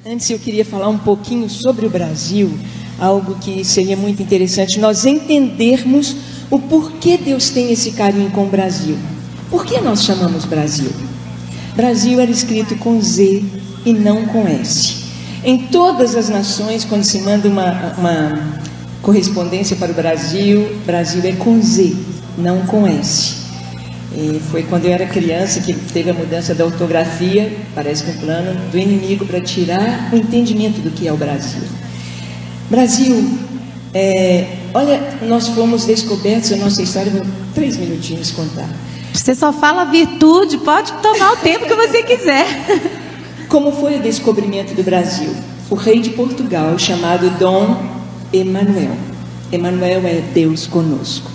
Antes eu queria falar um pouquinho sobre o Brasil, algo que seria muito interessante nós entendermos o porquê Deus tem esse carinho com o Brasil. Por que nós chamamos Brasil? Brasil era escrito com Z e não com S. Em todas as nações, quando se manda uma correspondência para o Brasil, Brasil é com Z, não com S. E foi quando eu era criança que teve a mudança da ortografia, parece que um plano do inimigo para tirar o entendimento do que é o Brasil. Brasil, olha, nós fomos descobertos, a nossa história, vou 3 minutinhos contar. Você só fala virtude, pode tomar o tempo que você quiser. Como foi o descobrimento do Brasil? O rei de Portugal, chamado Dom Emanuel. Emanuel é Deus conosco.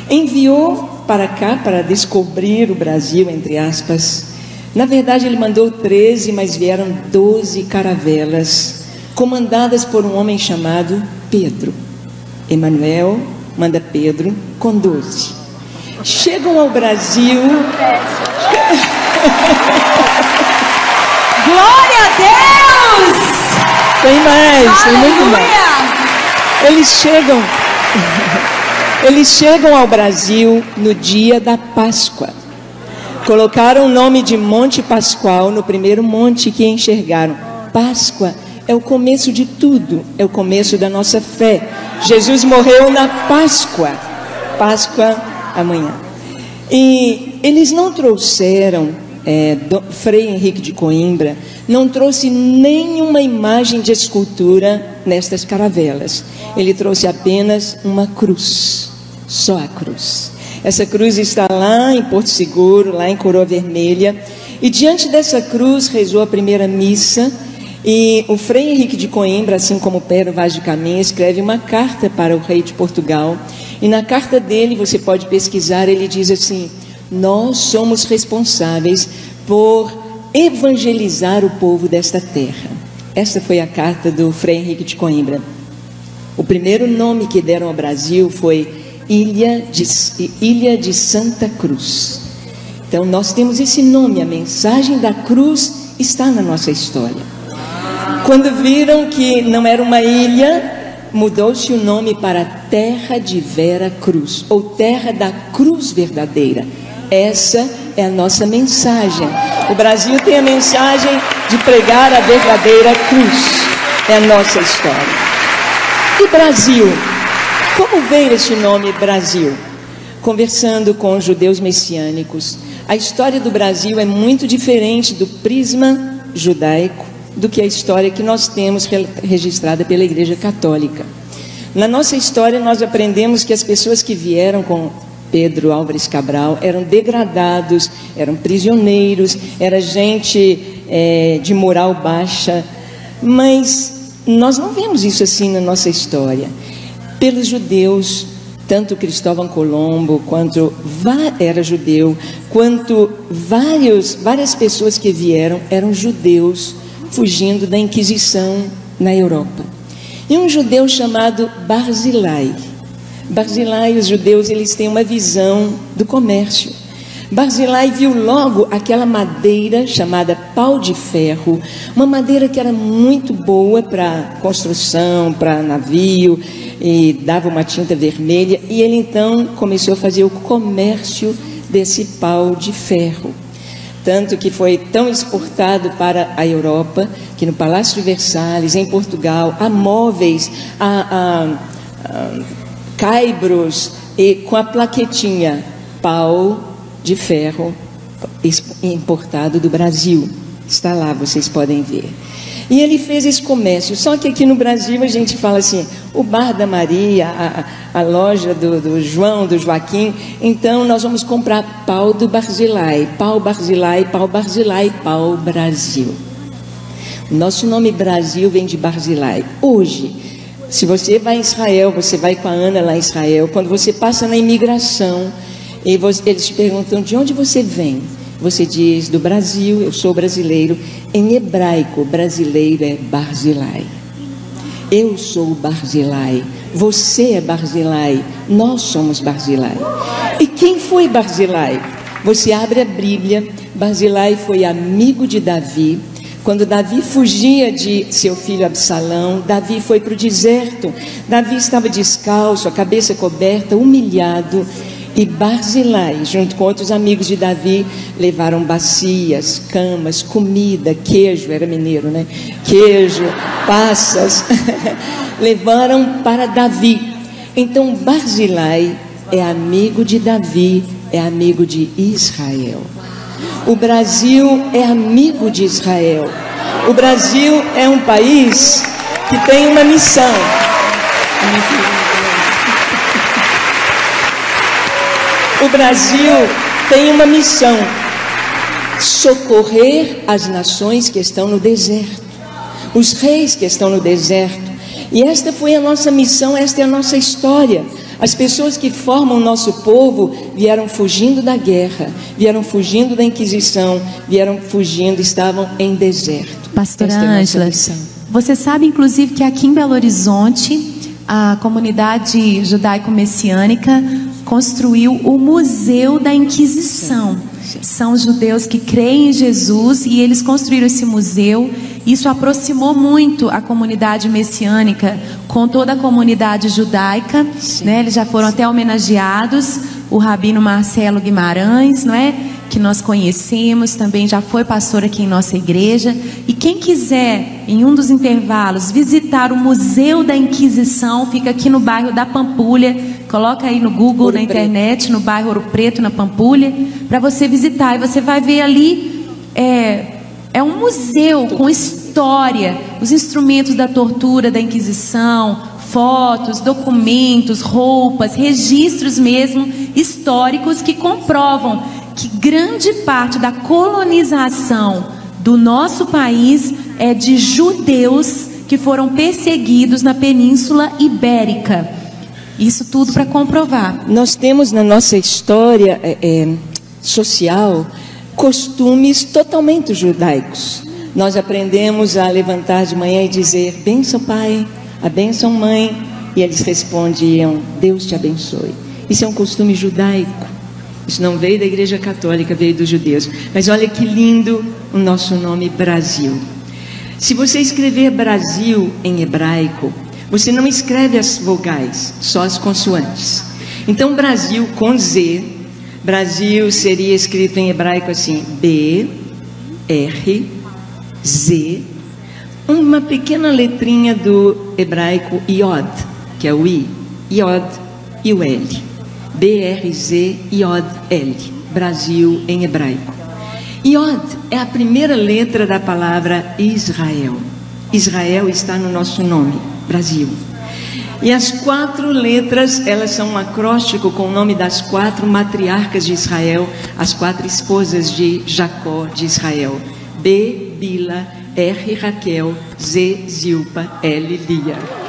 Enviou para cá para descobrir o Brasil, entre aspas. Na verdade, ele mandou 13, mas vieram 12 caravelas, comandadas por um homem chamado Pedro. Emanuel manda Pedro com 12. Chegam ao Brasil. Glória a Deus! Tem mais, tem muito mais. Eles chegam ao Brasil no dia da Páscoa. Colocaram o nome de Monte Pascoal no primeiro monte que enxergaram. Páscoa é o começo de tudo, é o começo da nossa fé. Jesus morreu na Páscoa. Páscoa amanhã. E eles não trouxeram, Frei Henrique de Coimbra não trouxe nenhuma imagem de escultura nestas caravelas. Ele trouxe apenas uma cruz, só a cruz. Essa cruz está lá em Porto Seguro, lá em Coroa Vermelha, e diante dessa cruz rezou a primeira missa. E o Frei Henrique de Coimbra, assim como Pedro Vaz de Caminha, escreve uma carta para o rei de Portugal. E na carta dele, você pode pesquisar, ele diz assim: nós somos responsáveis por evangelizar o povo desta terra. Esta foi a carta do Frei Henrique de Coimbra. O primeiro nome que deram ao Brasil foi Ilha de Santa Cruz. Então nós temos esse nome, a mensagem da cruz está na nossa história. Quando viram que não era uma ilha, mudou-se o nome para Terra de Vera Cruz, ou Terra da Cruz Verdadeira. Essa é a nossa mensagem. O Brasil tem a mensagem de pregar a verdadeira cruz. É a nossa história. E Brasil? Como veio esse nome Brasil? Conversando com judeus messiânicos, a história do Brasil é muito diferente do prisma judaico do que a história que nós temos registrada pela Igreja Católica. Na nossa história, nós aprendemos que as pessoas que vieram com Pedro Álvares Cabral eram degradados, eram prisioneiros, era gente de moral baixa, mas nós não vemos isso assim na nossa história. Pelos judeus, tanto Cristóvão Colombo quanto era judeu, quanto várias pessoas que vieram eram judeus fugindo da Inquisição na Europa. E um judeu chamado Barzilai. Barzilai, os judeus, eles têm uma visão do comércio. Barzilai viu logo aquela madeira chamada pau de ferro, uma madeira que era muito boa para construção, para navio, e dava uma tinta vermelha, e ele então começou a fazer o comércio desse pau de ferro. Tanto que foi tão exportado para a Europa, que no Palácio de Versalhes, em Portugal, há móveis, há caibros, e com a plaquetinha pau de ferro importado do Brasil. Está lá, vocês podem ver. E ele fez esse comércio. Só que aqui no Brasil a gente fala assim, o Bar da Maria, a loja do João, do Joaquim. Então nós vamos comprar pau do Barzilai, pau Barzilai, pau Barzilai, pau Brasil. O nosso nome Brasil vem de Barzilai. Hoje, se você vai a Israel, você vai com a Ana lá em Israel, quando você passa na imigração, e eles te perguntam de onde você vem. Você diz do Brasil, eu sou brasileiro. Em hebraico, brasileiro é Barzilai. Eu sou Barzilai, você é Barzilai, nós somos Barzilai. E quem foi Barzilai? Você abre a Bíblia, Barzilai foi amigo de Davi, Quando Davi fugia de seu filho Absalão, Davi foi para o deserto. Davi estava descalço, a cabeça coberta, humilhado. E Barzilai, junto com outros amigos de Davi, levaram bacias, camas, comida, queijo, era mineiro, né? Queijo, passas, levaram para Davi. Então Barzilai é amigo de Davi, é amigo de Israel. O Brasil é amigo de Israel. O Brasil é um país que tem uma missão. O Brasil tem uma missão: socorrer as nações que estão no deserto, os reis que estão no deserto. E esta foi a nossa missão, esta é a nossa história. As pessoas que formam o nosso povo vieram fugindo da guerra, vieram fugindo da Inquisição, vieram fugindo, estavam em deserto. Pastora Ângela, você sabe inclusive que aqui em Belo Horizonte, a comunidade judaico-messiânica construiu o Museu da Inquisição. São judeus que creem em Jesus e eles construíram esse museu. Isso aproximou muito a comunidade messiânica com toda a comunidade judaica, né? Eles já foram até homenageados. O rabino Marcelo Guimarães, não é? Que nós conhecemos, também já foi pastor aqui em nossa igreja. E quem quiser, em um dos intervalos, visitar o Museu da Inquisição, fica aqui no bairro da Pampulha. Coloca aí no Google, na internet, no bairro Ouro Preto, na Pampulha, para você visitar. E você vai ver ali, é um museu com história, os instrumentos da tortura, da Inquisição, fotos, documentos, roupas, registros mesmo históricos que comprovam que grande parte da colonização do nosso país é de judeus que foram perseguidos na Península Ibérica. Isso tudo para comprovar. Nós temos na nossa história social costumes totalmente judaicos. Nós aprendemos a levantar de manhã e dizer: bênção pai, a bênção mãe, e eles respondiam: Deus te abençoe. Isso é um costume judaico. Isso não veio da Igreja Católica, veio dos judeus. Mas olha que lindo o nosso nome Brasil. Se você escrever Brasil em hebraico, você não escreve as vogais, só as consoantes. Então Brasil com Z, Brasil seria escrito em hebraico assim: B, R, Z, uma pequena letrinha do hebraico Iod, que é o I, Iod e o L. B-R-Z-I-O-D-L, Brasil em hebraico. Iod é a primeira letra da palavra Israel. Israel está no nosso nome, Brasil. E as 4 letras, elas são um acróstico com o nome das 4 matriarcas de Israel, as 4 esposas de Jacó de Israel. B, Bila, R, Raquel, Z, Zilpa, L, Lia.